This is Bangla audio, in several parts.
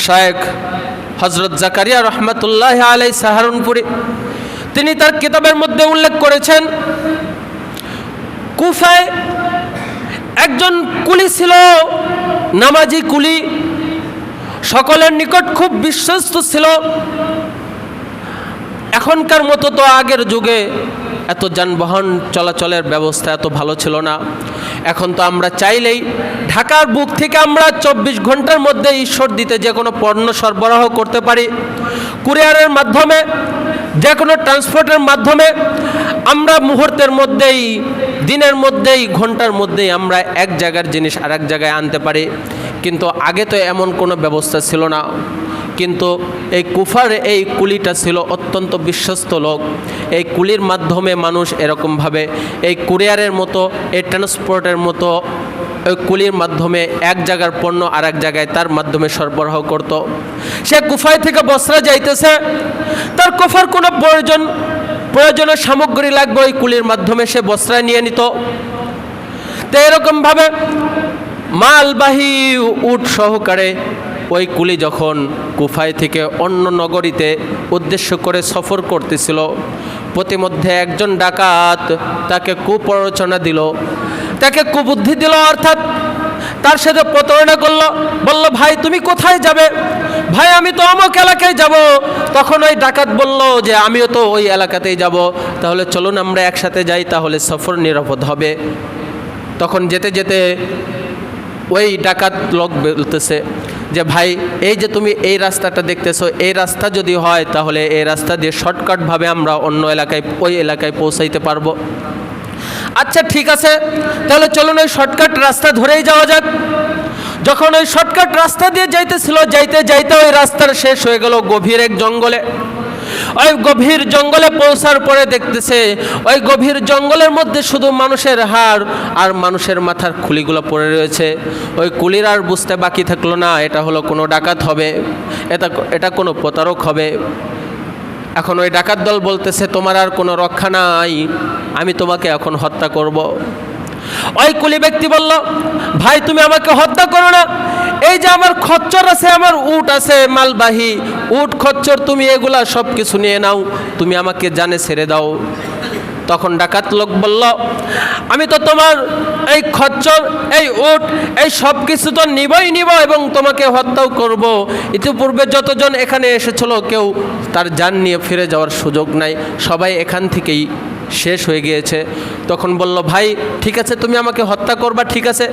শায়েখ হযরত জাকারিয়া রহমাতুল্লাহ আলাইহি সাহারানপুরী তিনি তার কিতাবের মধ্যে উল্লেখ করেছেন, কুফায় একজন কুলি ছিল, নামাজি কুলি, সকলের নিকট খুব বিশ্বস্ত ছিল। এখনকার মতো তো আগের যুগে এত যানবাহন চলাচলের ব্যবস্থা এত ভালো ছিল না। এখন তো আমরা চাইলেই ঢাকার বুক থেকে আমরা 24 ঘন্টার মধ্যে ঈশ্বর দিতে যে কোনো পণ্য সরবরাহ করতে পারি। কুরিয়ারের মাধ্যমে, যে কোনো ট্রান্সপোর্টের মাধ্যমে আমরা মুহূর্তের মধ্যেই, দিনের মধ্যেই, ঘন্টার মধ্যেই আমরা এক জায়গার জিনিস আর এক জায়গায় আনতে পারি। কিন্তু আগে তো এমন কোনো ব্যবস্থা ছিল না। কিন্তু এই কুফার এই কুলিটা ছিল অত্যন্ত বিশ্বস্ত লোক। এই কুলির মাধ্যমে মানুষ এরকমভাবে এই কুরিয়ারের মতো, এই ট্রান্সপোর্টের মতো ওই কুলির মাধ্যমে এক জায়গার পণ্য আর এক জায়গায় তার মাধ্যমে সরবরাহ করত। সে কুফায় থেকে বসরা যাইতেছে, তার কুফার কোনো প্রয়োজনীয় সামগ্রী লাগবে, ওই কুলির মাধ্যমে সে বসরায় নিয়ে নিত। তো এরকমভাবে মালবাহী উট সহকারে ওই কুলি যখন কুফায় থেকে অন্য নগরীতে উদ্দেশ্য করে সফর করতেছিল, প্রতিমধ্যে একজন ডাকাত তাকে কুপ্ররোচনা দিল, তাকে কুবুদ্ধি দিল, অর্থাৎ তার সাথে প্রতারণা করলো। বলল, ভাই তুমি কোথায় যাবে? ভাই আমি তো অমুক এলাকায় যাব। তখন ওই ডাকাত বলল যে আমিও তো ওই এলাকাতেই যাব, তাহলে চলুন আমরা একসাথে যাই, তাহলে সফর নিরাপদ হবে। তখন যেতে যেতে ওই ডাকাত লোক বলতেছে যে ভাই এই যে তুমি এই রাস্তাটা দেখতেছো, এই রাস্তা যদি হয় তাহলে এই রাস্তা দিয়ে শর্টকাটভাবে আমরা অন্য এলাকায়, ওই এলাকায় পৌঁছাইতে পারবো। আচ্ছা ঠিক আছে, তাহলে চলুন ওই শর্টকাট রাস্তা ধরেই যাওয়া যাক। যখন ওই শর্টকাট রাস্তা দিয়ে যাইতেছিল, যাইতে যাইতে ওই রাস্তার শেষ হয়ে গেল গভীর এক জঙ্গলে। ওই গভীর জঙ্গলে পৌঁছার পরে দেখতেছে ওই গভীর জঙ্গলের মধ্যে শুধু মানুষের হাড় আর মানুষের মাথার খুলিগুলো পড়ে রয়েছে। ওই কুলির আর বুঝতে বাকি থাকলো না এটা হলো কোনো ডাকাত হবে, এটা কোনো প্রতারক হবে। এখন ওই ডাকাত দল বলতেছে তোমার আর কোনো রক্ষা নাই, আমি তোমাকে এখন হত্যা করব। ওই কুলি ব্যক্তি বলল, ভাই তুমি আমাকে হত্যা করো না, এই যে আমার খচ্চর আছে, আমার উট আছে মালবাহী, উট খচ্চর তুমি এগুলা সব কিছু নিয়ে নাও, তুমি আমাকে জানে ছেড়ে দাও। তখন ডাকাত লোক বলল, আমি তো তোমার এই খচ্চর, এই উট, এই সব কিছু তো নিবই নিব এবং তোমাকে হত্যাও করব। ইতিপূর্বে যতজন এখানে এসেছিল কেউ তার জান নিয়ে ফিরে যাওয়ার সুযোগ নাই, সবাই এখান থেকেই শেষ হয়ে গিয়েছে। তখন বলল, ভাই ঠিক আছে তুমি আমাকে হত্যা করবা, ঠিক আছে,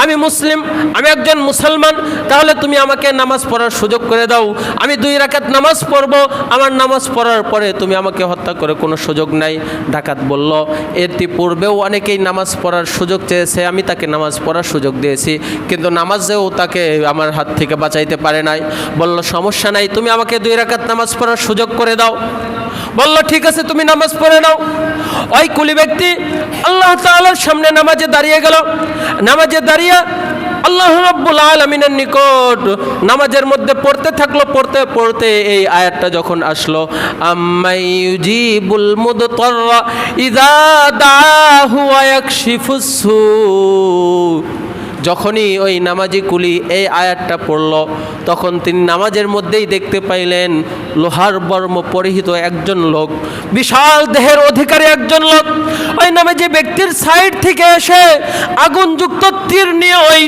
আমি মুসলিম, আমি একজন মুসলমান, তাহলে তুমি আমাকে নামাজ পড়ার সুযোগ করে দাও, আমি 2 রাকাত নামাজ পড়ব, আমার নামাজ পড়ার পরে তুমি আমাকে হত্যা করে কোনো সুযোগ নাই। ডাকাত বলল, ইতিপূর্বেও অনেকেই নামাজ পড়ার সুযোগ চেয়েছে, আমি তাকে নামাজ পড়ার সুযোগ দিয়েছি, কিন্তু নামাজেও তাকে আমার হাত থেকে বাঁচাইতে পারে নাই। বলল, সমস্যা নাই, তুমি আমাকে 2 রাকাত নামাজ পড়ার সুযোগ করে দাও। বলল, ঠিক আছে তুমি নামাজ পড়ে নাও। ওই কুলি ব্যক্তি আল্লাহ তাআলার সামনে নামাজে দাঁড়িয়ে গেল। নামাজে দাঁড়িয়ে আল্লাহ রাব্বুল আলামিনের নিকট নামাজের মধ্যে পড়তে থাকলো। পড়তে পড়তে এই আয়াতটা যখন আসলো, আম্মাইয়ুজিবুল মুদতাররা ইযা দাআহু ওয়া ইয়াকশিফুস সু, যখনই ওই নামাজি কুলি এই আয়াতটা পড়ল তখন তিনি নামাজের মধ্যেই দেখতে পাইলেন লোহার বর্ম পরিহিত একজন লোক, বিশাল দেহের অধিকারী একজন লোক ওই নামাজি ব্যক্তির সাইড থেকে এসে আগুনযুক্ত তীর নিয়ে ওই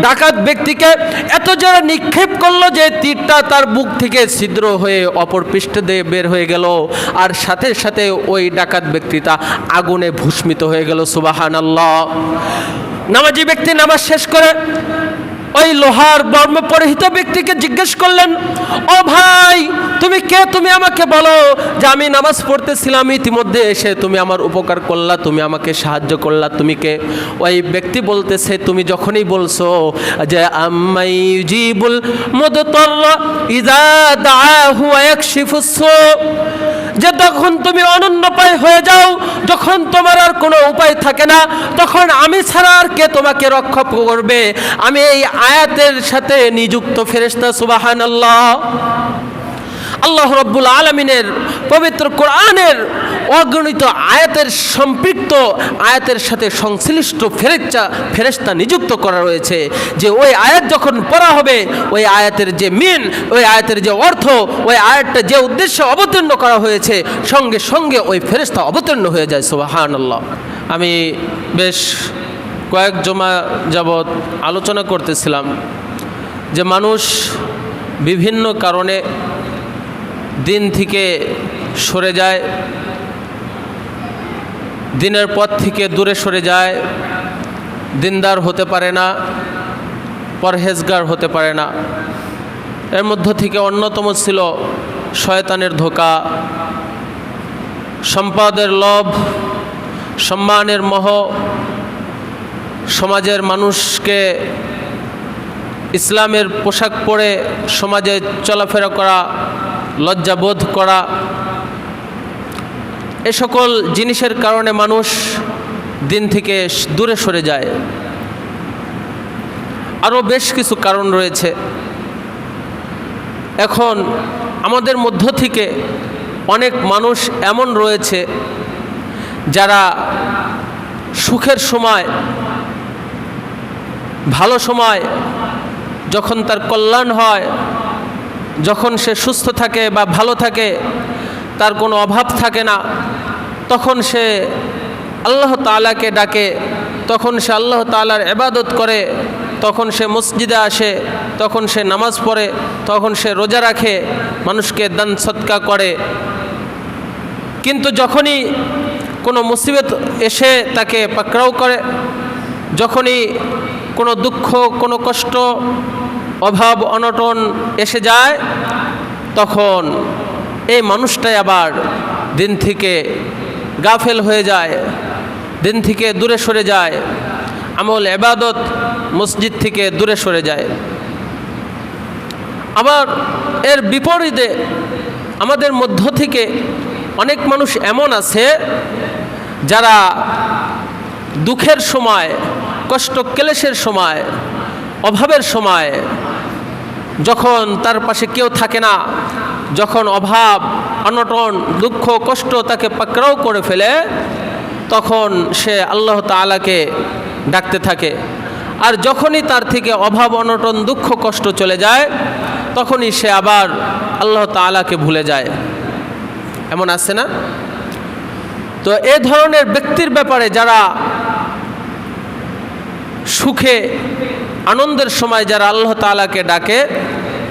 ডাকাত ব্যক্তিকে এত জোরে নিক্ষেপ করলো যে তীরটা তার বুক থেকে ছিদ্র হয়ে অপর পৃষ্ঠ দিয়ে বের হয়ে গেল, আর সাথে সাথে ওই ডাকাত ব্যক্তিটা আগুনে ভস্মিত হয়ে গেল। সুবহানাল্লাহ। নামাজি ব্যক্তি নামাজ শেষ করে ওই লোহার বর্ম পরিহিত ব্যক্তিকে জিজ্ঞেস করলেন, ও ভাই তুমি কে, তুমি আমাকে বলো যে আমি নামাজ পড়তেছিলাম, ইতিমধ্যে এসে তুমি আমার উপকার করলা, তুমি আমাকে সাহায্য করলা, তুমি কে? ওই ব্যক্তি বলতেছে, তুমি যখনই বলছো যে আম্মাইয়ুজিবুল মুদতাররা ইযা দাআহু ওয়া ইয়াকশিফুস সু, যে তখন তুমি অনন্যপায় হয়ে যাও, যখন তোমার আর কোনো উপায় থাকে না, তখন আমি ছাড়া আর কে তোমাকে রক্ষা করবে? আমি এই আয়াতের সাথে নিযুক্ত ফেরেশতা। সুবহানাল্লাহ। আল্লাহ রাব্বুল আলামিনের পবিত্র কোরআনের অগণিত আয়াতের সম্পৃক্ত আয়াতের সাথে সংশ্লিষ্ট ফেরেশতা নিযুক্ত করা রয়েছে, যে ওই আয়াত যখন পড়া হবে ওই আয়াতের যে মিন, ওই আয়াতের যে অর্থ, ওই আয়াতটা যে উদ্দেশ্যে অবতীর্ণ করা হয়েছে সঙ্গে সঙ্গে ওই ফেরেশতা অবতীর্ণ হয়ে যায়। সুবহানাল্লাহ। আমি বেশ কয়েক জমা যাবৎ আলোচনা করতেছিলাম যে মানুষ বিভিন্ন কারণে দিন থেকে সরে যায়, দিনের পথ থেকে দূরে সরে যায়, দিনদার হতে পারে না, পরহেজগার হতে পারে না। এর মধ্য থেকে অন্যতম ছিল শয়তানের ধোঁকা, সম্পদের লোভ, সম্মানের মোহ, সমাজের মানুষকে ইসলামের পোশাক পরে সমাজে চলাফেরা করা, লজ্জাবোধ করা, এ সকল জিনিসের কারণে মানুষ দিন থেকে দূরে সরে যায়। আরও বেশ কিছু কারণ রয়েছে। এখন আমাদের মধ্য থেকে অনেক মানুষ এমন রয়েছে যারা সুখের সময়, ভালো সময়, যখন তার কল্যাণ হয়, যখন সে সুস্থ থাকে বা ভালো থাকে, তার কোনো অভাব থাকে না, তখন সে আল্লাহ তাআলাকে ডাকে, তখন সে আল্লাহ তাআলার ইবাদত করে, তখন সে মসজিদে আসে, তখন সে নামাজ পড়ে, তখন সে রোজা রাখে, মানুষকে দান সদকা করে। কিন্তু যখনই কোনো মুসিবত এসে তাকে পাকড়াও করে, যখনই কোনো দুঃখ, কোনো কষ্ট, অভাব, অনটন এসে যায়, তখন এই মানুষটাই আবার দিন থেকে গাফেল হয়ে যায়, দিন থেকে দূরে সরে যায়, আমল ইবাদত মসজিদ থেকে দূরে সরে যায়। আবার এর বিপরীতে আমাদের মধ্য থেকে অনেক মানুষ এমন আছে যারা দুঃখের সময়, কষ্ট ক্লেশের সময়, অভাবের সময়, যখন তার পাশে কেউ থাকে না, যখন অভাব, অনটন, দুঃখ, কষ্ট তাকে পাকড়াও করে ফেলে, তখন সে আল্লাহ তাআলাকে ডাকতে থাকে। আর যখনই তার থেকে অভাব, অনটন, দুঃখ, কষ্ট চলে যায়, তখনই সে আবার আল্লাহ তাআলাকে ভুলে যায়। এমন আছে না? তো এ ধরনের ব্যক্তির ব্যাপারে যারা সুখে, আনন্দের সময় যারা আল্লাহ তাআলাকে ডাকে,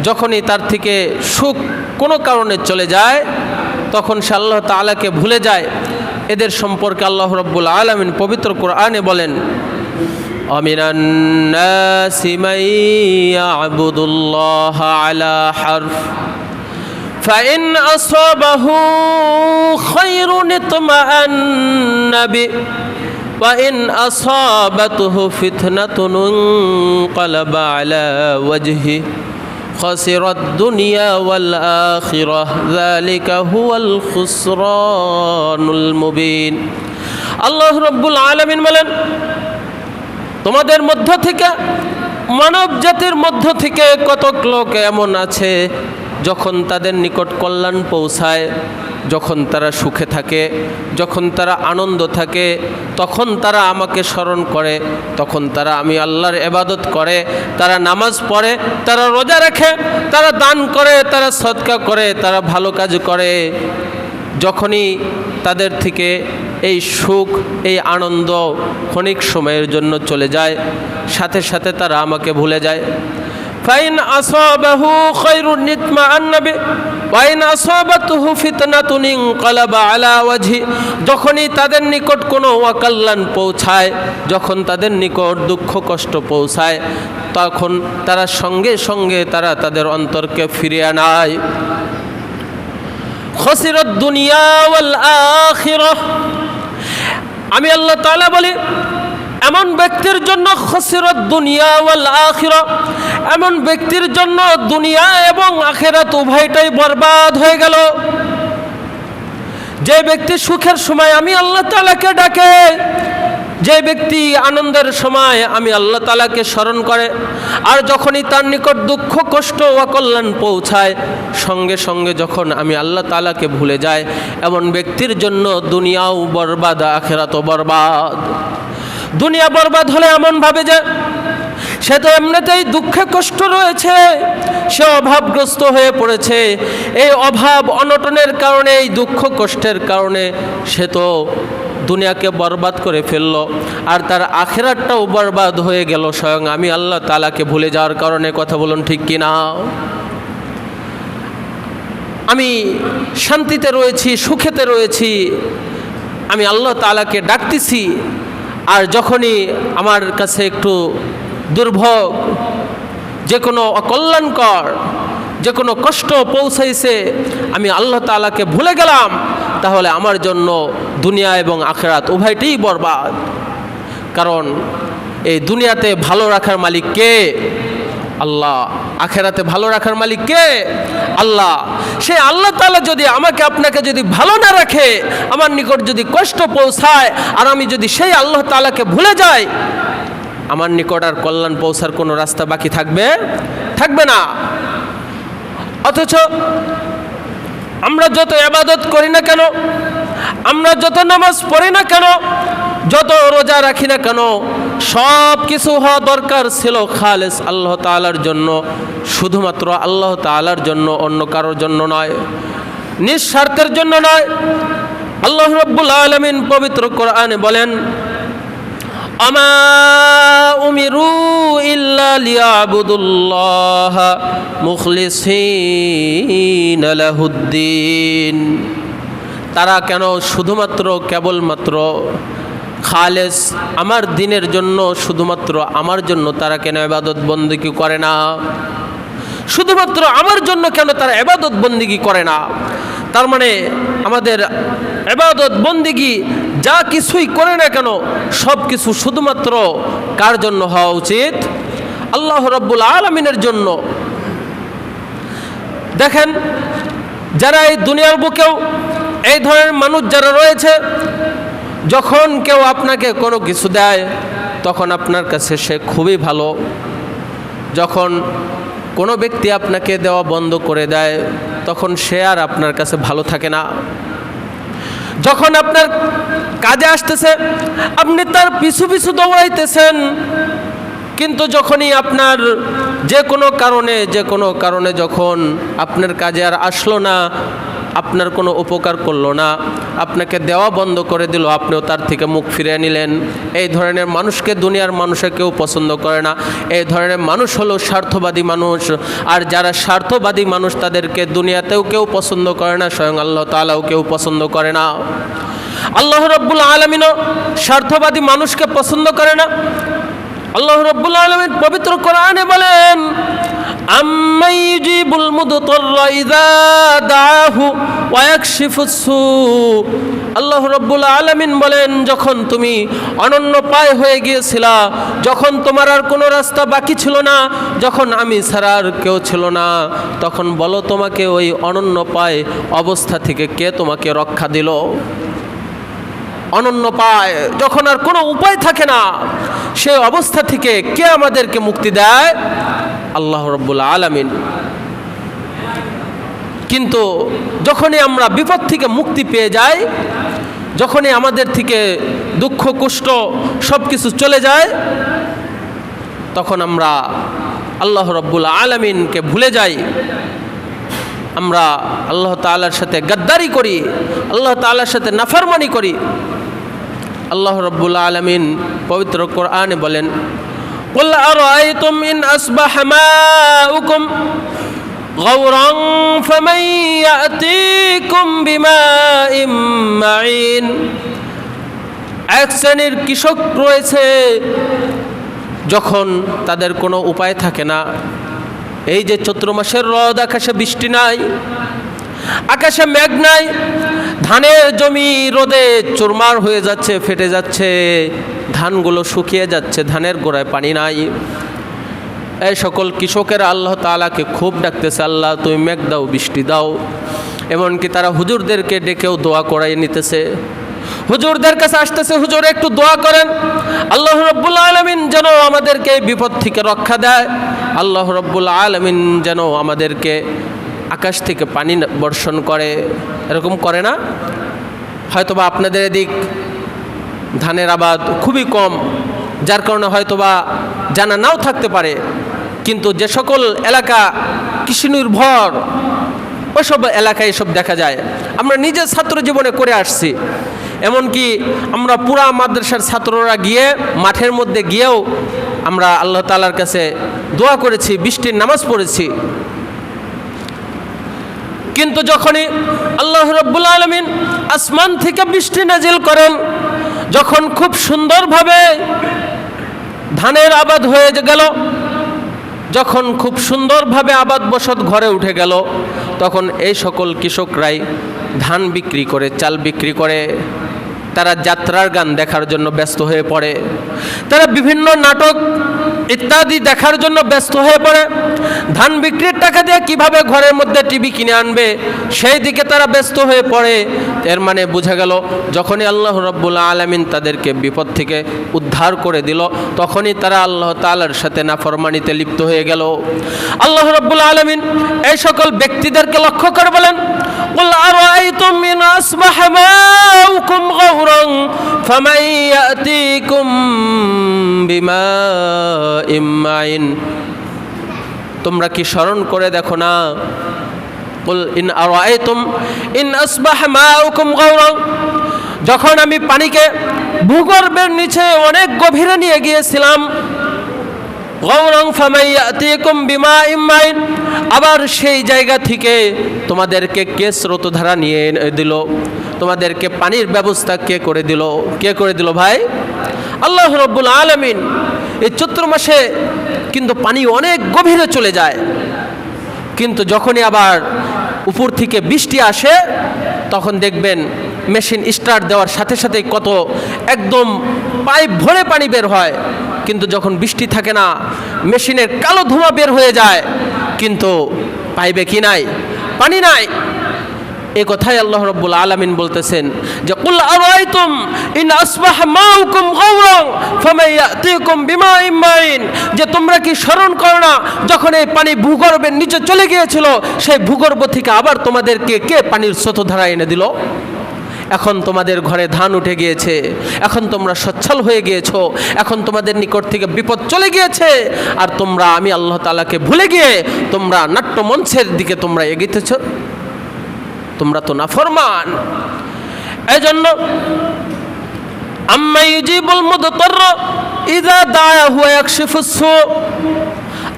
যখনই তার থেকে সুখ কোনো কারণে চলে যায়, তখন সে আল্লাহ তাআলাকে ভুলে যায়। এদের সম্পর্কে আল্লাহ রাব্বুল আলামিন পবিত্র কোরআনে বলেন, আমিনান নাসি মান ইয়াবুদুল্লাহা আলা হারফ ফাইন আসাবাহু খায়রুন ইতমাআন্না বি وإن أصابته فتنة انقلب على وجهه خسر الدنيا والآخرة ذلك هو الخسران المبين। আল্লাহ রাব্বুল আলামিন বলেন, তোমাদের মধ্য থেকে, মানব জাতির মধ্য থেকে কতক লোক এমন আছে যখন তাদের নিকট কল্যাণ পৌঁছায়, যখন তারা সুখে থাকে, যখন তারা আনন্দ থাকে, তখন তারা আমাকে স্মরণ করে, তখন তারা আমি আল্লাহর ইবাদত করে, তারা নামাজ পড়ে, তারা রোজা রাখে, তারা দান করে, তারা সদকা করে, তারা ভালো কাজ করে। যখনই তাদের থেকে এই সুখ, এই আনন্দ ক্ষণিক সময়ের জন্য চলে যায়, সাথে সাথে তারা আমাকে ভুলে যায়। ফাইন আসাবাহু খায়রুন ইতমাআন্না বি ওয়াইন আসাবাতুহু ফিতনাতুন ইনকালাবা আলা ওয়াজহি, যখনই তাদের নিকট কোনো অকল্যাণ পৌঁছায়, যখন তাদের নিকট দুঃখ কষ্ট পৌঁছায়, তখন তারা সঙ্গে সঙ্গে তারা তাদের অন্তরকে ফিরিয়ে আনায়। খাসিরাদ দুনিয়া ওয়াল আখিরাহ, আমি আল্লাহ তাআলা বলি, এমন ব্যক্তির জন্য খাসিরাত দুনিয়া ওয়াল আখিরাহ, এমন ব্যক্তির জন্য দুনিয়া এবং আখিরাত উভয়টাই বরবাদ হয়ে গেল। যে ব্যক্তি সুখের সময় আমি আল্লাহ তাআলাকে ডাকে, যে ব্যক্তি আনন্দের সময় আমি আল্লাহ তাআলাকে স্মরণ করে, আর যখনই তার নিকট দুঃখ কষ্ট ও কল্যাণ পৌঁছায় সঙ্গে সঙ্গে যখন আমি আল্লাহ তাআলাকে ভুলে যাই, এমন ব্যক্তির জন্য দুনিয়াও বরবাদ আখিরাতও বরবাদ। দুনিয়া বরবাদ হলে এমনভাবে যে সে তো এমনিতেই দুঃখে কষ্ট রয়েছে, সে অভাবগ্রস্ত হয়ে পড়েছে। এই অভাব অনটনের কারণে, এই দুঃখ কষ্টের কারণে সে তো দুনিয়াকে বরবাদ করে ফেলল, আর তার আখিরাতটাও বরবাদ হয়ে গেল স্বয়ং আমি আল্লাহ তাআলাকে ভুলে যাওয়ার কারণে। কথা বলুন ঠিক কি না? আমি শান্তিতে রয়েছি, সুখেতে রয়েছি, আমি আল্লাহ তাআলাকে ডাকতেছি, আর যখনই আমার কাছে একটু দুর্ভোগ, যে কোনো অকল্যাণকর, যে কোনো কষ্ট পৌঁছাইছে, আমি আল্লাহ তাআলাকে ভুলে গেলাম, তাহলে আমার জন্য দুনিয়া এবং আখিরাত উভয়টিই বরবাদ। কারণ এই দুনিয়াতে ভালো রাখার মালিক কে? আল্লাহ। আখিরাতে ভালো রাখার মালিক কে? আল্লাহ। সে আল্লাহ তাআলা যদি আমাকে আপনাকে যদি ভালো না রাখে, আমার নিকট যদি কষ্ট পৌঁছায়, আর আমি যদি সেই আল্লাহ তাআলাকে ভুলে যাই, আমার নিকট আর কল্যাণ পৌঁছার কোনো রাস্তা বাকি থাকবে না। অথচ আমরা যত ইবাদত করি না কেন, আমরা যত নামাজ পড়ি না কেন, যত রোজা রাখি না কেন, সব কিছু হওয়া দরকার ছিল খালেস আল্লাহ তাআলার জন্য, শুধুমাত্র আল্লাহ তাআলার জন্য, অন্য কারোর জন্য নয়, নিঃস্বার্থের জন্য নয়। আল্লাহ রাব্বুল আলামিন পবিত্র কোরআনে বলেন, আমা উমিরু ইল্লা লিয়াবুদুল্লাহা মুখলিসিনা লাহুদ্দিন। তারা কেন শুধুমাত্র কেবলমাত্র খালেস আমার দিনের জন্য, শুধুমাত্র আমার জন্য তারা কেন ইবাদত বন্দেগী করে না? শুধুমাত্র আমার জন্য কেন তারা ইবাদত বন্দেগী করে না? তার মানে আমাদের ইবাদত বন্দেগী যা কিছুই করে না কেন, সব কিছু শুধুমাত্র কার জন্য হওয়া উচিত? আল্লাহ রাব্বুল আলামিনের জন্য। দেখেন, যারা এই দুনিয়ার বুকেও এই ধরনের মানুষ যারা রয়েছে, যখন কেউ আপনাকে কোনো কিছু দেয় তখন আপনার কাছে সে খুবই ভালো, যখন কোনো ব্যক্তি আপনাকে দেওয়া বন্ধ করে দেয় তখন সে আর আপনার কাছে ভালো থাকে না। যখন আপনার কাজে আসতেছে আপনি তার পিছু পিছু দৌড়াইতেছেন, কিন্তু যখনই আপনার যে কোনো কারণে যখন আপনার কাজে আর আসলো না, আপনার কোনো উপকার করলো না, আপনাকে দেওয়া বন্ধ করে দিল, আপনিও তার থেকে মুখ ফিরিয়ে নিলেন, এই ধরনের মানুষকে দুনিয়ার মানুষে কেউ পছন্দ করে না। এই ধরনের মানুষ হলো স্বার্থবাদী মানুষ। আর যারা স্বার্থবাদী মানুষ তাদেরকে দুনিয়াতেও কেউ পছন্দ করে না, স্বয়ং আল্লাহ তাআলাও কেউ পছন্দ করে না। আল্লাহ রাব্বুল আলামিনও স্বার্থবাদী মানুষকে পছন্দ করে না। আল্লাহ রাব্বুল আলামিন পবিত্র কোরআনে বলেন, আম্মান ইউজিবুল মুদতাররা ইযা দাআহু ওয়া ইয়াকশিফুস সু। আল্লাহ রাব্বুল আলামিন বলেন, যখন তুমি অনন্য পায় হয়ে গিয়েছিলা, যখন তোমার আর কোনো রাস্তা বাকি ছিল না, যখন আমি ছাড়া আর কেউ ছিল না, তখন বলো তোমাকে ওই অনন্য পায় অবস্থা থেকে কে তোমাকে রক্ষা দিল? অনন্য পায় যখন আর কোনো উপায় থাকে না, সেই অবস্থা থেকে কে আমাদেরকে মুক্তি দেয়? আল্লাহ রাব্বুল আলামিন। কিন্তু যখনই আমরা বিপদ থেকে মুক্তি পেয়ে যাই, যখনই আমাদের থেকে দুঃখ কষ্ট সব কিছু চলে যায়, তখন আমরা আল্লাহ রাব্বুল আলামিনকে ভুলে যাই। আমরা আল্লাহ তাআলার সাথে গাদ্দারি করি, আল্লাহ তাআলার সাথে নাফরমানি করি। আল্লাহ রাব্বুল আলামিন পবিত্র কোরআনে বলেন, কুল আরাআইতুম ইন আসবাহা মাউকুম গাওরান ফামান ইয়াতিকুম বিমাইন মাইন। এক শ্রেণীর কৃষক রয়েছে, যখন তাদের কোনো উপায় থাকে না, এই যে চৈত্র মাসের রোদ, আকাশে বৃষ্টি নাই, আকাশে মেঘ নাই, ধানের জমি রোদে চুরমার হয়ে যাচ্ছে, ফেটে যাচ্ছে, ধানগুলো শুকিয়ে যাচ্ছে, ধানের গোড়ায় পানি নাই। এই সকল কৃষকেরা আল্লাহ তাআলাকে খুব ডাকতেছে, আল্লাহ তুমি মেঘ দাও, বৃষ্টি দাও। এমনকি তারা হুজুরদেরকে ডেকেও দোয়া করাই নিতেছে, হুজুরদের কাছে আসতেছে, হুজুর একটু দোয়া করেন আল্লাহ রাব্বুল আলামিন যেন আমাদেরকে এই বিপদ থেকে রক্ষা দেয়, আল্লাহ রাব্বুল আলামিন যেন আমাদেরকে আকাশ থেকে পানি বর্ষণ করে। এরকম করে না? হয়তোবা আপনাদের এদিক ধানের আবাদ খুবই কম, যার কারণে হয়তোবা জানা নাও থাকতে পারে, কিন্তু যে সকল এলাকা কৃষি নির্ভর ওইসব এলাকায় এসব দেখা যায়। আমরা নিজের ছাত্র জীবনে করে আসছি, এমনকি আমরা পুরা মাদ্রাসার ছাত্ররা গিয়ে মাঠের মধ্যে গিয়েও আমরা আল্লাহ তাআলার কাছে দোয়া করেছি, বৃষ্টির নামাজ পড়েছি। কিন্তু যখনই আল্লাহ রাব্বুল আলামিন আসমান থেকে বৃষ্টি নাজিল করেন, যখন খুব সুন্দরভাবে ধানের আবাদ হয়ে গেল, যখন খুব সুন্দরভাবে আবাদ বসত ঘরে উঠে গেল, তখন এই সকল কৃষকরাই ধান বিক্রি করে, চাল বিক্রি করে, তারা যাত্রার গান দেখার জন্য ব্যস্ত হয়ে পড়ে, তারা বিভিন্ন নাটক ইত্যাদি দেখার জন্য ব্যস্ত হয়ে পড়ে। ধান বিক্রির টাকা দিয়ে কিভাবে ঘরের মধ্যে টিভি কিনে আনবে সেই দিকে তারা ব্যস্ত হয়ে পড়ে। এর মানে বোঝা গেল যখনই আল্লাহ রাব্বুল আলামিন তাদেরকে বিপদ থেকে উদ্ধার করে দিল, তখনই তারা আল্লাহ তাআলার সাথে নাফরমানিতে লিপ্ত হয়ে গেল। আল্লাহ রাব্বুল আলামিন এই সকল ব্যক্তিদেরকে লক্ষ্য করে বলেন, قل أرأيتم إن أصبح ماؤكم غورا فمن يأتيكم بماء معين। তোমরা কি স্মরণ করে দেখো না, قل إن أرأيتم إن أصبح ماؤكم غورا, যখন আমি পানিকে ভূগর্ভের নিচে অনেক গভীরে নিয়ে গিয়েছিলাম, গৌরং ফামাইয়াতিকুম বিমাইম মাইন, আবার সেই জায়গা থেকে তোমাদেরকে কে স্রোতধারা নিয়ে দিল, তোমাদেরকে পানির ব্যবস্থা কে করে দিল? কে করে দিল ভাই? আল্লাহ রাব্বুল আলামিন। এই চৈত্র মাসে কিন্তু পানি অনেক গভীরে চলে যায়, কিন্তু যখনই আবার উপর থেকে বৃষ্টি আসে তখন দেখবেন মেশিন স্টার্ট দেওয়ার সাথে সাথে কত একদম পাইপ ভরে পানি বের হয়, কিন্তু যখন বৃষ্টি থাকে না মেশিনের কালো ধোঁয়া বের হয়ে যায়, কিন্তু পাইপে কি নাই? পানি নাই। এই কথাই আল্লাহ রাব্বুল আলামিন বলতেছেন যে কুল আরাইতুম ইন আসবাহা মাউকুম গাওরান ফামাইয়াতিকুম বিমাইম মাইন, যে তোমরা কি স্মরণ করো না যখন এই পানি ভূগর্ভের নিচে চলে গিয়েছিল, সেই ভূগর্ভ থেকে আবার তোমাদেরকে কে পানির স্রোতধারা এনে দিল? এখন তোমাদের ঘরে ধান উঠে গিয়েছে, এখন তোমরা সচ্ছল হয়ে গিয়েছো, এখন তোমাদের নিকট থেকে বিপদ চলে গিয়েছে, আর তোমরা আমি আল্লাহ তাআলাকে ভুলে গিয়ে তোমরা নাট্যমঞ্চের দিকে তোমরা এগিয়েছ, তোমরা তো নাফরমান। এজন্য আম্মা ইউজিবুল মুদতার ইযা দাআহু ওয়া ইয়াকশিফুস সু,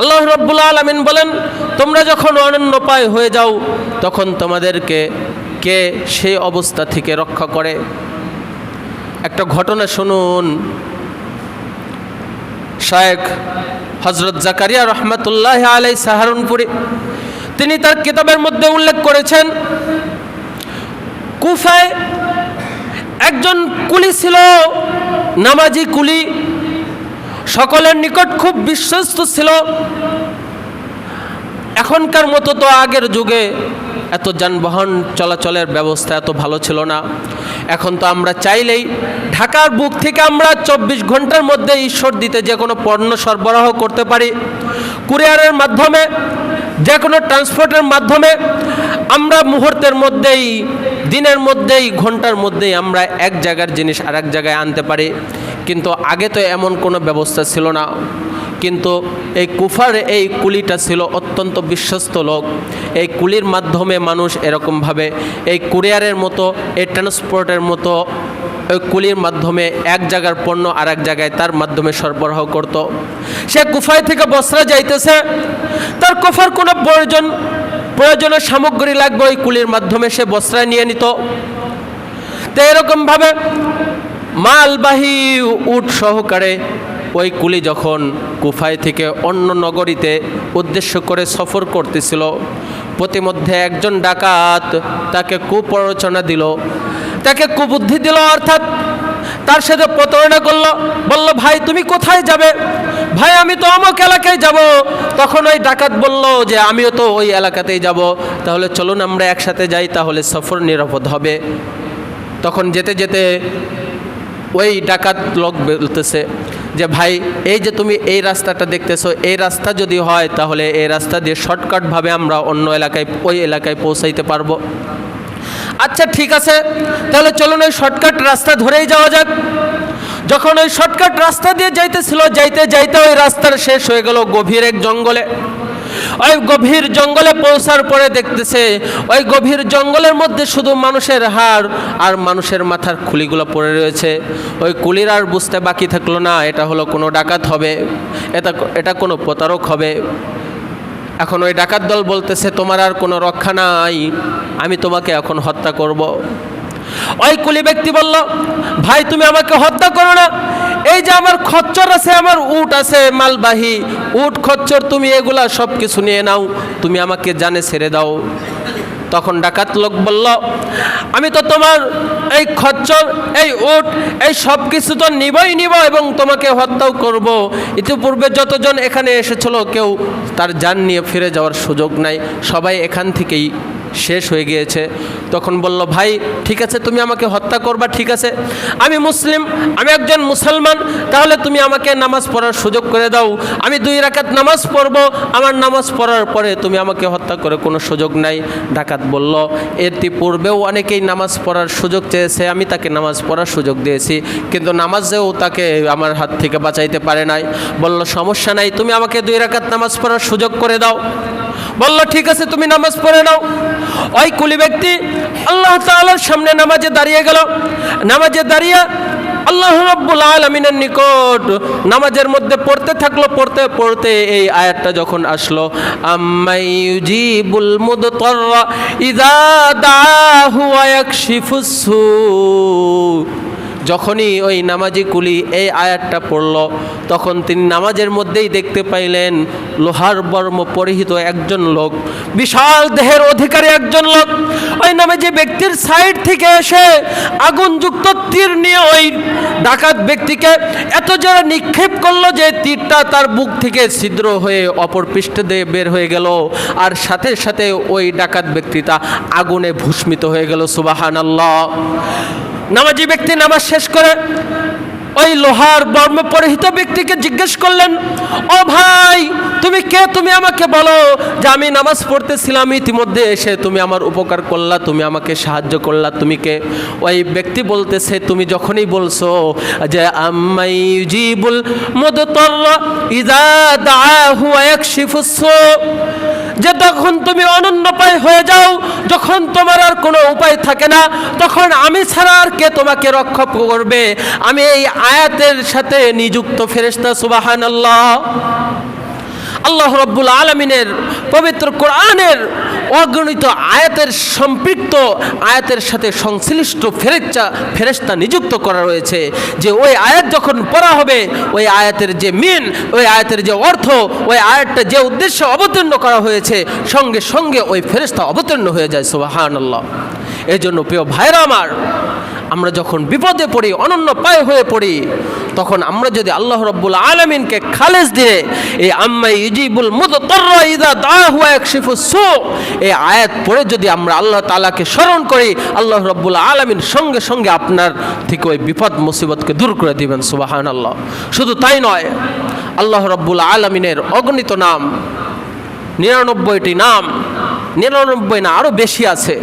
আল্লাহ রাব্বুল আলামিন বলেন তোমরা যখন অনন্যপায় হয়ে যাও তখন তোমাদেরকে কে সেই অবস্থা থেকে রক্ষা করে। একটা ঘটনা শুনুন, শায়েখ হযরত জাকারিয়া রহমাতুল্লাহ আলাইহি সাহারানপুরী তিনি তার কিতাবের মধ্যে উল্লেখ করেছেন, কুফায় একজন কুলি ছিল, নামাজি কুলি, সকলের নিকট খুব বিশ্বস্ত ছিল। এখনকার মতো তো আগের যুগে এত যানবাহন চলাচলের ব্যবস্থা এত ভালো ছিল না। এখন তো আমরা চাইলেই ঢাকার বুক থেকে আমরা 24 ঘন্টার মধ্যে ঈশ্বর দিতে যে কোনো পণ্য সরবরাহ করতে পারি। কুরিয়ারের মাধ্যমে, যে কোনো ট্রান্সপোর্টের মাধ্যমে আমরা মুহূর্তের মধ্যেই, দিনের মধ্যেই, ঘন্টার মধ্যেই আমরা এক জায়গার জিনিস আর এক জায়গায় আনতে পারি। কিন্তু আগে তো এমন কোনো ব্যবস্থা ছিল না। কিন্তু এই কুফার এই কুলিটা ছিল অত্যন্ত বিশ্বস্ত লোক। এই কুলির মাধ্যমে মানুষ এরকমভাবে এই কুরিয়ারের মতো, এই ট্রান্সপোর্টের মতো ওই কুলির মাধ্যমে এক জায়গার পণ্য আর এক জায়গায় তার মাধ্যমে সরবরাহ করত। সে কুফায় থেকে বসরা যাইতেছে, তার কুফার কোনো প্রয়োজনীয় সামগ্রী লাগবে ওই কুলির মাধ্যমে সে বসরায় নিয়ে নিত। তো এরকমভাবে মালবাহী উট সহকারে ওই কুলি যখন কুফায় থেকে অন্য নগরীতে উদ্দেশ্য করে সফর করতেছিল, প্রতিমধ্যে একজন ডাকাত তাকে কুপ্ররোচনা দিল, তাকে কুবুদ্ধি দিল, অর্থাৎ তার সাথে প্রতারণা করলো। বলল, ভাই তুমি কোথায় যাবে? ভাই আমি তো অমুক এলাকায় যাব। তখন ওই ডাকাত বলল যে আমিও তো ওই এলাকাতেই যাব, তাহলে চলুন আমরা একসাথে যাই, তাহলে সফর নিরাপদ হবে। তখন যেতে যেতে ওই ডাকাত লোক বলতেছে যে ভাই, এই যে তুমি এই রাস্তাটা দেখতেছো, এই রাস্তা যদি হয় তাহলে এই রাস্তা দিয়ে শর্টকাটভাবে আমরা অন্য এলাকায়, ওই এলাকায় পৌঁছাইতে পারবো। আচ্ছা ঠিক আছে, তাহলে চলুন ওই শর্টকাট রাস্তা ধরেই যাওয়া যাক। যখন ওই শর্টকাট রাস্তা দিয়ে যাইতেছিল, যাইতে যাইতে ওই রাস্তার শেষ হয়ে গেল গভীর এক জঙ্গলে। ওই গভীর জঙ্গলে পৌঁছার পরে দেখতেছে ওই গভীর জঙ্গলের মধ্যে শুধু মানুষের হাড় আর মানুষের মাথার খুলিগুলো পড়ে রয়েছে। ওই কুলির আর বুঝতে বাকি থাকলো না এটা হলো কোনো ডাকাত হবে, এটা কোনো প্রতারক হবে। এখন ওই ডাকাত দল বলতেছে তোমার আর কোনো রক্ষা নাই, আমি তোমাকে এখন হত্যা করব। ওই কুলি ব্যক্তি বলল, ভাই তুমি আমাকে হত্যা করো না, এই যে আমার খচ্চর আছে, আমার উট আছে মালবাহী, উট খচ্চর তুমি এগুলা সব কিছু নিয়ে নাও, তুমি আমাকে জানে ছেড়ে দাও। তখন ডাকাত লোক বলল, আমি তো তোমার এই খচ্চর, এই উট, এই সব কিছু তো নিবই নিব এবং তোমাকে হত্যাও করব। ইতিপূর্বে যতজন এখানে এসেছিল কেউ তার জান নিয়ে ফিরে যাওয়ার সুযোগ নাই, সবাই এখান থেকেই শেষ হয়ে গিয়েছে। তখন বলল, ভাই ঠিক আছে তুমি আমাকে হত্যা করবা, ঠিক আছে, আমি মুসলিম, আমি একজন মুসলমান, তাহলে তুমি আমাকে নামাজ পড়ার সুযোগ করে দাও, আমি 2 রাকাত নামাজ পড়ব, আমার নামাজ পড়ার পরে তুমি আমাকে হত্যা করে কোনো সুযোগ নাই। ডাকাত বলল, এর পূর্বেও অনেকেই নামাজ পড়ার সুযোগ চেয়েছে, আমি তাকে নামাজ পড়ার সুযোগ দিয়েছি, কিন্তু নামাজেও তাকে আমার হাত থেকে বাঁচাইতে পারে নাই। বলল, সমস্যা নাই, তুমি আমাকে 2 রাকাত নামাজ পড়ার সুযোগ করে দাও। বলল, ঠিক আছে তুমি নামাজ পড়ে নাও। ওই কুলি ব্যক্তি আল্লাহ তাআলার সামনে নামাজে দাঁড়িয়ে গেল। নামাজে দাঁড়িয়ে আল্লাহ রাব্বুল আলামিনের নিকট নামাজের মধ্যে পড়তে থাকলো। পড়তে পড়তে এই আয়াতটা যখন আসলো, আম্মাই ইউজিবুল মুদতাররা ইযা দাআহু ওয়া ইয়াকশিফুস সু, যখনই ওই নামাজি কুলি এই আয়াতটা পড়ল তখন তিনি নামাজের মধ্যেই দেখতে পাইলেন লোহার বর্ম পরিহিত একজন লোক, বিশাল দেহের অধিকারী একজন লোক ওই নামাজি ব্যক্তির সাইড থেকে এসে আগুনযুক্ত তীর নিয়ে ওই ডাকাত ব্যক্তিকে এত জোরে নিক্ষেপ করলো যে তীরটা তার বুক থেকে ছিদ্র হয়ে অপর পৃষ্ঠ দিয়ে বের হয়ে গেল, আর সাথে সাথে ওই ডাকাত ব্যক্তিটা আগুনে ভস্মিত হয়ে গেল। সুবহানাল্লাহ। নামাজি ব্যক্তি নামাজ শেষ করে ওই লোহার বর্ম পরিহিত ব্যক্তিকে জিজ্ঞেস করলেন, ও ভাই তুমি কে, তুমি আমাকে বলো যে আমি নামাজ পড়তেছিলাম ইতিমধ্যে এসে তুমি আমার উপকার করলা, তুমি আমাকে সাহায্য করলা, তুমি কে? ওই ব্যক্তি বলতেছে, তুমি যখনই বলছো যে আম্মাই ইউজিবুল মুদতাররা ইযা দাআহু ওয়া ইয়াকশিফুস সু, যে তখন তুমি অনন্যপায় হয়ে যাও, যখন তোমার আর কোনো উপায় থাকে না, তখন আমি ছাড়া আর কে তোমাকে রক্ষা করবে? আমি এই আয়াতের সাথে নিযুক্ত ফেরেশতা। সুবহানাল্লাহ। আল্লাহ রাব্বুল আলামিনের পবিত্র কোরআনের অগণিত আয়াতের সম্পৃক্ত আয়াতের সাথে সংশ্লিষ্ট ফেরেশতা নিযুক্ত করা রয়েছে, যে ওই আয়াত যখন পড়া হবে ওই আয়াতের যে মিন, ওই আয়াতের যে অর্থ, ওই আয়াতটা যে উদ্দেশ্যে অবতীর্ণ করা হয়েছে সঙ্গে সঙ্গে ওই ফেরেশতা অবতীর্ণ হয়ে যায়। সুবহানাল্লাহ। এই জন্য প্রিয় ভাইরা আমার, আমরা যখন বিপদে পড়ি, অনন্য পায় হয়ে পড়ি, তখন আমরা যদি আল্লাহ রাব্বুল আলামিনকে খালেস দিয়ে এই আম্মাই ইউজিবুল মুদতাররা ইযা দাআহু ওয়া ইয়াকশিফুস সু এই আয়াত পড়ে যদি আমরা আল্লাহ তাআলাকে স্মরণ করি, আল্লাহ রাব্বুল আলামিন সঙ্গে সঙ্গে আপনার থেকে ওই বিপদ মুসিবতকে দূর করে দিবেন। সুবহানাল্লাহ। শুধু তাই নয়, আল্লাহ রাব্বুল আলামিনের অগণিত নাম, 99টি নাম, 99 না আরও বেশি আছে।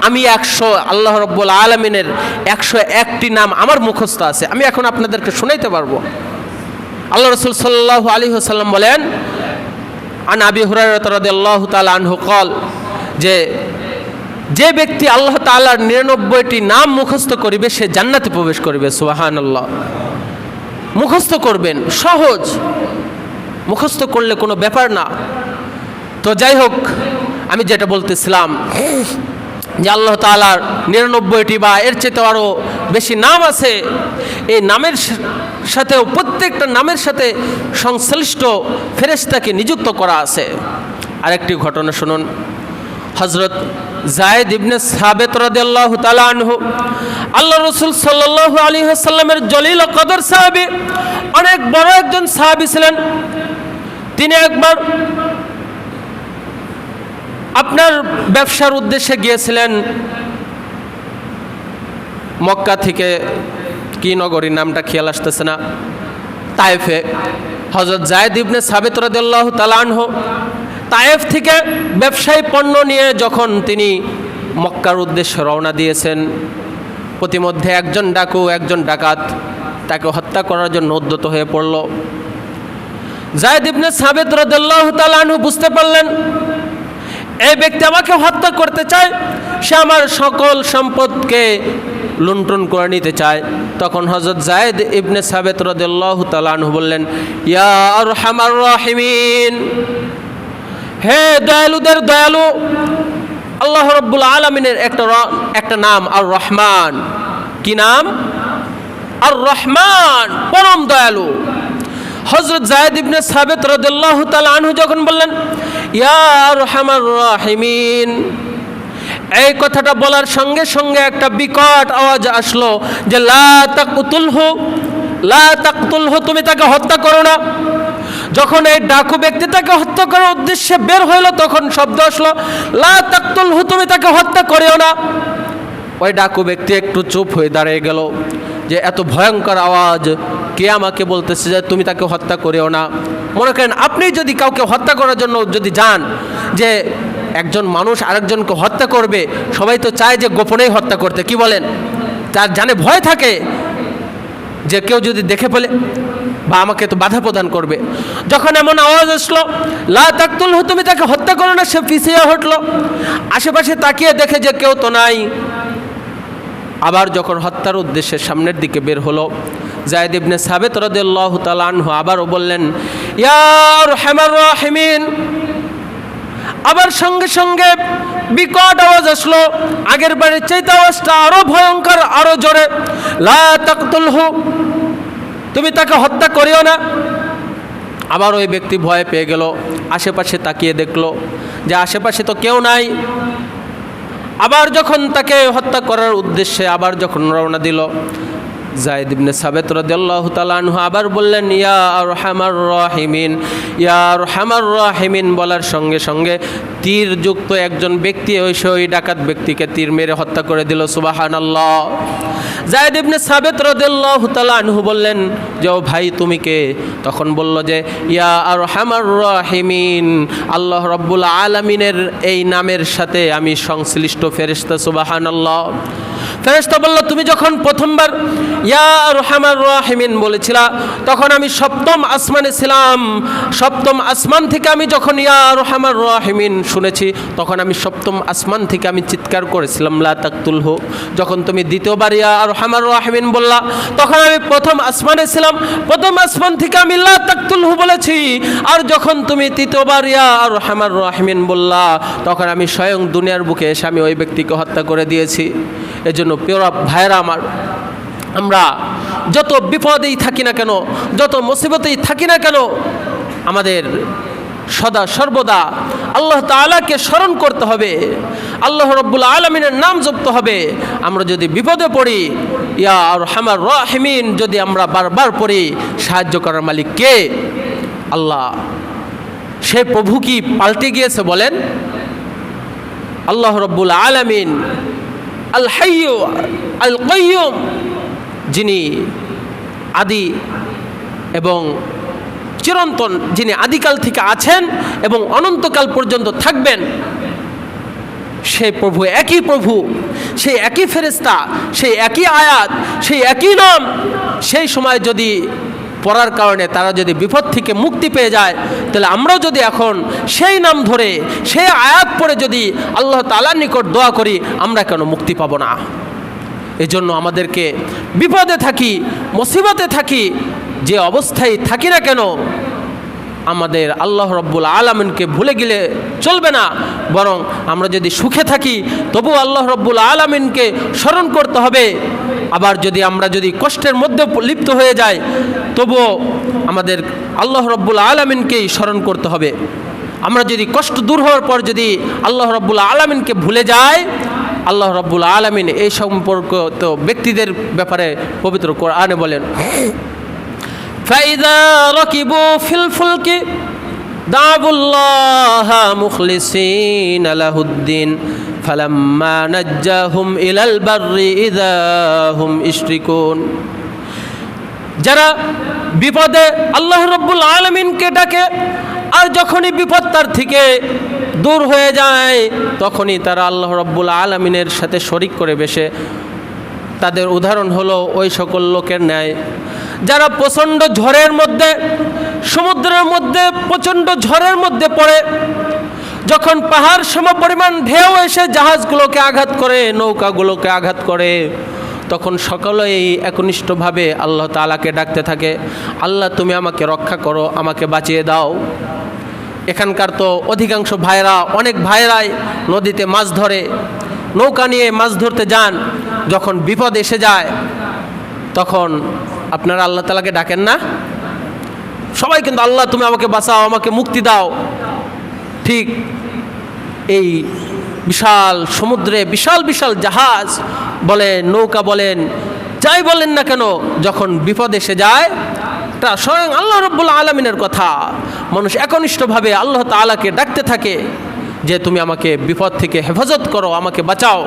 আমি 100 আল্লাহ রাব্বুল আলামিনের 101টি নাম আমার মুখস্থ আছে, আমি এখন আপনাদেরকে শোনাইতে পারবো। আল্লাহ রাসূল সাল্লাল্লাহু আলাইহি ওয়াসাল্লাম বলেন, আন আবি হুরায়রা রাদিয়াল্লাহু তাআলা আনহু قال, যে ব্যক্তি আল্লাহ তাআলার 99টি নাম মুখস্থ করিবে সে জান্নাতে প্রবেশ করিবে। সুবহানাল্লাহ। মুখস্থ করবেন, সহজ, মুখস্থ করলে কোনো ব্যাপার না। তো যাই হোক, আমি যেটা বলতেছিলাম যে আল্লাহ তাআলার 99টি বা এর চেয়ে আরও বেশি নাম আছে। এই নামের সাথেও প্রত্যেকটা নামের সাথে সংশ্লিষ্ট ফেরেশতাকে নিযুক্ত করা আছে। আরেকটি ঘটনা শুনুন। হযরত যায়েদ ইবনে সাবিত রাদিয়াল্লাহু তাআলা আনহু, আল্লাহ রাসূল সাল্লাল্লাহু আলাইহি ওয়াসাল্লামের জলিল কদর সাহাবী, অনেক বড় একজন সাহাবী ছিলেন। তিনি একবার আপনার ব্যবসার উদ্দেশ্যে গিয়েছিলেন মক্কা থেকে কি নগরীর নামটা খেয়াল আসতেছে না, তায়েফে হযরত যায়েদ ইবনে সাবিত রাদিয়াল্লাহু তাআলা আনহু তায়েফ থেকে ব্যবসায়ী পণ্য নিয়ে যখন তিনি মক্কার উদ্দেশ্যে রওনা দিয়েছেন, প্রতিমধ্যে একজন ডাকু, একজন ডাকাত তাকে হত্যা করার জন্য উদ্যত হয়ে পড়ল। যায়েদ ইবনে সাবিত রাদিয়াল্লাহু তাআলা আনহু বুঝতে পারলেন এই ব্যক্তি আমাকে হত্যা করতে চায়, সে আমার সকল সম্পদকে লুণ্ঠন করে নিতে চায়। তখন হযরত যায়েদ ইবনে সাবিত রাদিয়াল্লাহু তাআলা আনহু বললেন, ইয়া আরহামার রাহিমিন, হে দয়ালুদের দয়ালু, আল্লাহ রাব্বুল আলামিনের একটা নাম আর রহমান। কি নাম? আর রহমান, পরম দয়ালু। হযরত যায়েদ ইবনে সাবিত রাদিয়াল্লাহু তাআলা আনহু যখন বললেন ইয়া আরহামার রাহিমিন, এই কথাটা বলার সঙ্গে সঙ্গে একটা বিকট আওয়াজ আসলো যে লা তাকতুলহু, লা তাকতুলহু, তুমি তাকে হত্যা করো না। যখন এই ডাকু ব্যক্তি তাকে হত্যা করার উদ্দেশ্যে বের হইল তখন শব্দ আসলো লা তাকতুলহু, তুমি তাকে হত্যা করিও না। ওই ডাকু ব্যক্তি একটু চুপ হয়ে দাঁড়িয়ে গেল যে এত ভয়ঙ্কর আওয়াজ, কে আমাকে বলতেছে যে তুমি তাকে হত্যা করিও না। মনে করেন আপনি যদি কাউকে হত্যা করার জন্য যদি যান, যে একজন মানুষ আরেকজনকে হত্যা করবে, সবাই তো চায় যে গোপনেই হত্যা করতে, কি বলেন? তার জানে ভয় থাকে যে কেউ যদি দেখে ফেলে বা আমাকে তো বাধা প্রদান করবে। যখন এমন আওয়াজ আসলো লা তাকতুলহু, তুমি তাকে হত্যা করো না, সে পিছিয়ে হটলো, আশেপাশে তাকিয়ে দেখে যে কেউ তো নাই। আবার যখন হত্যার উদ্দেশ্যে সামনের দিকে বের হলো, যায়েদ ইবনে সাবিত রাদিয়াল্লাহু তাআলা আনহু আবারও বললেন ইয়া আরহামার রাহিমিন। আবার সঙ্গে সঙ্গে বিকট আওয়াজ আসলো, আগের বারের চাইতে আওয়াজটা আরো ভয়ঙ্কর, আরো জোরে, লা তাকতুলহু, তুমি তাকে হত্যা করিও না। আবার ওই ব্যক্তি ভয় পেয়ে গেল, আশেপাশে তাকিয়ে দেখলো যে আশেপাশে তো কেউ নাই। আবার যখন তাকে হত্যা করার উদ্দেশ্যে আবার যখন রওনা দিল, যায়েদ ইবনে সাবিত রাদিয়াল্লাহু তাআলা আনহু আবার বললেন ইয়া আরহামার রাহিমিন, ইয়া আরহামার রাহিমিন বলার সঙ্গে সঙ্গে তীরযুক্ত একজন ব্যক্তি ওই ডাকাত ব্যক্তিকে তীর মেরে হত্যা করে দিল। সুবহানাল্লাহ। যায়েদ ইবনে সাবিত রাদিয়াল্লাহু তাআলা আনহু বললেন যে ও ভাই তুমি কে? তখন বলল যে ইয়া আরহামার রাহিমিন, আল্লাহ রাব্বুল আলামিনের এই নামের সাথে আমি সংশ্লিষ্ট ফেরেশতা। সুবহানাল্লাহ। ফেরেশতা বলল তুমি যখন প্রথমবার ইয়া আরহামার রাহিমিন বলেছিলা তখন আমি সপ্তম আসমানে ছিলাম, সপ্তম আসমান থেকে আমি যখন ইয়া আরহামার রাহিমিন শুনেছি তখন আমি সপ্তম আসমান থেকে আমি চিৎকার করেছিলাম লা তাকতুলহু। যখন তুমি দ্বিতীয়বার ইয়া আরহামার রাহিমিন বললা তখন আমি প্রথম আসমানে ছিলাম, প্রথম আসমান থেকে আমি লা তাকতুলহু বলেছি। আর যখন তুমি তৃতীয়বার ইয়া আরহামার রাহিমিন বললা তখন আমি স্বয়ং দুনিয়ার বুকে এসে আমি ওই ব্যক্তিকে হত্যা করে দিয়েছি। এজন্য প্রিয় ভাইরা আমার, আমরা যত বিপদেই থাকি না কেন, যত মুসিবতেই থাকি না কেন, আমাদের সদা সর্বদা আল্লাহ তাআলাকে স্মরণ করতে হবে, আল্লাহ রাব্বুল আলামিনের নাম জপতে হবে। আমরা যদি বিপদে পড়ি ইয়া আরহামার রাহিমিন যদি আমরা বারবার পড়ি, সাহায্য করার মালিক কে? আল্লাহ। সে প্রভু কি পাল্টে গিয়েছে বলেন? আল্লাহ রাব্বুল আলামিন আল হাইয়্যু আল কাইয়্যুম, যিনি আদি এবং চিরন্তন, যিনি আদিকাল থেকে আছেন এবং অনন্তকাল পর্যন্ত থাকবেন, সেই প্রভু একই প্রভু, সেই একই ফেরেশতা, সেই একই আয়াত, সেই একই নাম। সেই সময় যদি পড়ার কারণে তারা যদি বিপদ থেকে মুক্তি পেয়ে যায়, তাহলে আমরাও যদি এখন সেই নাম ধরে সেই আয়াত পড়ে যদি আল্লাহ তাআলার নিকট দোয়া করি, আমরা কেন মুক্তি পাব না? এজন্য আমাদেরকে বিপদে থাকি, মুসিবতে থাকি, যে অবস্থায় থাকি না কেন, আমাদের আল্লাহ রাব্বুল আলামিনকে ভুলে গেলে চলবে না। বরং আমরা যদি সুখে থাকি তবু আল্লাহ রাব্বুল আলামিনকে স্মরণ করতে হবে। আবার আমরা যদি কষ্টের মধ্যে লিপ্ত হয়ে যাই তবুও আমাদের আল্লাহ রাব্বুল আলামিনকেই স্মরণ করতে হবে। আমরা যদি কষ্ট দূর হওয়ার পর যদি আল্লাহ রাব্বুল আলামিনকে ভুলে যাই, আল্লাহ রাব্বুল আলামিন এই সম্পর্কিত ব্যক্তিদের ব্যাপারে পবিত্র কোরআনে বলেন ফাইযা রাকিবু ফিল ফুলকি দাউল্লাহা মুখলিসিনা লাহুদ্দিন ফালাম্মা নাজ্জাহুম ইলাল বাররি ইযা হুম ইশরিকুন। যারা বিপদে আল্লাহ রাব্বুল আলামিনকে ডাকে, আর যখনই বিপদ তার থেকে দূর হয়ে যায় তখনই তারা আল্লাহ রাব্বুল আলামিনের সাথে শরিক করে বসে। তাদের উদাহরণ হলো ওই সকল লোকের ন্যায় যারা প্রচণ্ড ঝড়ের মধ্যে, সমুদ্রের মধ্যে প্রচণ্ড ঝড়ের মধ্যে পড়ে, যখন পাহাড় সমপরিমাণ ঢেউ এসে জাহাজগুলোকে আঘাত করে, নৌকাগুলোকে আঘাত করে, তখন সকলেই একনিষ্ঠভাবে আল্লাহ তাআলাকে ডাকতে থাকে, আল্লাহ তুমি আমাকে রক্ষা করো, আমাকে বাঁচিয়ে দাও। এখানকার তো অধিকাংশ ভাইরা, অনেক ভাইরাই নদীতে মাছ ধরে, নৌকা নিয়ে মাছ ধরতে যান, যখন বিপদ এসে যায় তখন আপনারা আল্লাহ তাআলাকে ডাকেন না? সবাই কিন্তু আল্লাহ তুমি আমাকে বাঁচাও, আমাকে মুক্তি দাও। ঠিক এই বিশাল সমুদ্রে বিশাল বিশাল জাহাজ বলেন, নৌকা বলেন, যাই বলেন না কেন, যখন বিপদ এসে যায় তা স্বয়ং আল্লাহ রাব্বুল আলামিনের কথা মানুষ একনিষ্ঠভাবে আল্লাহ তাআলাকে ডাকতে থাকে যে তুমি আমাকে বিপদ থেকে হেফাজত করো, আমাকে বাঁচাও।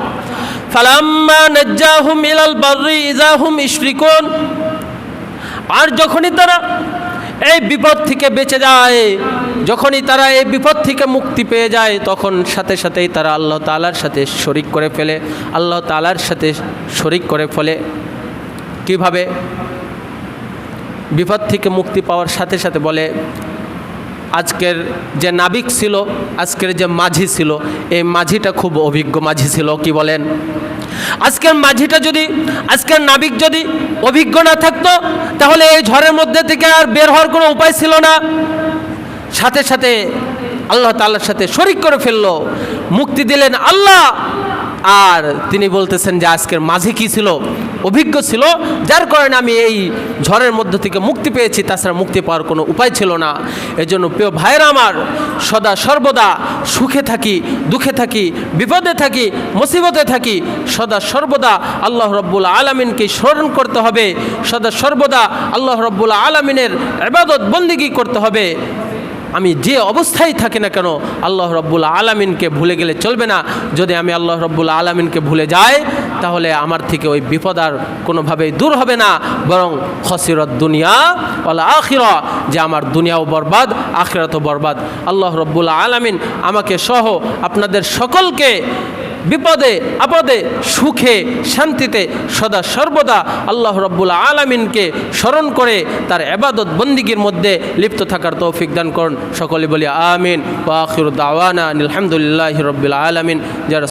ফালাম্মা নাজ্জাহুম ইলাল বাররি ইযা হুম ইশরিকুন। আর যখনই তারা এই বিপদ থেকে বেঁচে যায়, যখনই তারা এই বিপদ থেকে মুক্তি পেয়ে যায়, তখন সাথে সাথেই তারা আল্লাহ তাআলার সাথে শরিক করে ফেলে, আল্লাহ তাআলার সাথে শরিক করে ফেলে। কিভাবে? বিপদ থেকে মুক্তি পাওয়ার সাথে সাথে বলে, আজকের যে নাবিক ছিল, আজকের যে মাঝি ছিল, এই মাঝিটা খুব অভিজ্ঞ মাঝি ছিল। কি বলেন? আজকের মাঝিটা যদি, আজকের নাবিক যদি অভিজ্ঞ না থাকতো তাহলে এই ঝড়ের মধ্যে থেকে আর বের হওয়ার কোনো উপায় ছিল না। সাথে সাথে আল্লাহ তাআলার সাথে শরিক করে ফেললো, মুক্তি দিলেন আল্লাহ। আর তিনি বলতেছেন যে আজকের মাঝি কি ছিল? অভিজ্ঞ ছিল, যার কারণে আমি এই ঝড়ের মধ্য থেকে মুক্তি পেয়েছি, তাছাড়া মুক্তি পাওয়ার কোনো উপায় ছিল না। এজন্য প্রিয় ভাইরা আমার, সদা সর্বদা সুখে থাকি, দুঃখে থাকি, বিপদে থাকি, মুসিবতে থাকি, সদা সর্বদা আল্লাহ রাব্বুল আলামিনকে স্মরণ করতে হবে, সদা সর্বদা আল্লাহ রাব্বুল আলামিনের ইবাদত বন্দেগী করতে হবে। আমি যে অবস্থায় থাকি না কেন আল্লাহ রাব্বুল আলামিনকে ভুলে গেলে চলবে না। যদি আমি আল্লাহ রাব্বুল আলামিনকে ভুলে যাই তাহলে আমার থেকে ওই বিপদ আর কোনোভাবেই দূর হবে না, বরং খসিরত দুনিয়া ওয়াল আখিরা, যে আমার দুনিয়াও বরবাদ, আখিরাতও বরবাদ। আল্লাহ রাব্বুল আলামিন আমাকে সহ আপনাদের সকলকে বিপদে আপদে, সুখে শান্তিতে সদা সর্বদা আল্লাহ রাব্বুল আলামিনকে স্মরণ করে তার ইবাদত বন্দেগীর মধ্যে লিপ্ত থাকার তৌফিক দান করুন। সকলে বলি আমিন। ওয়া আখিরু দাওয়ানা আলহামদুলিল্লাহি রাব্বিল আলামিন। যারা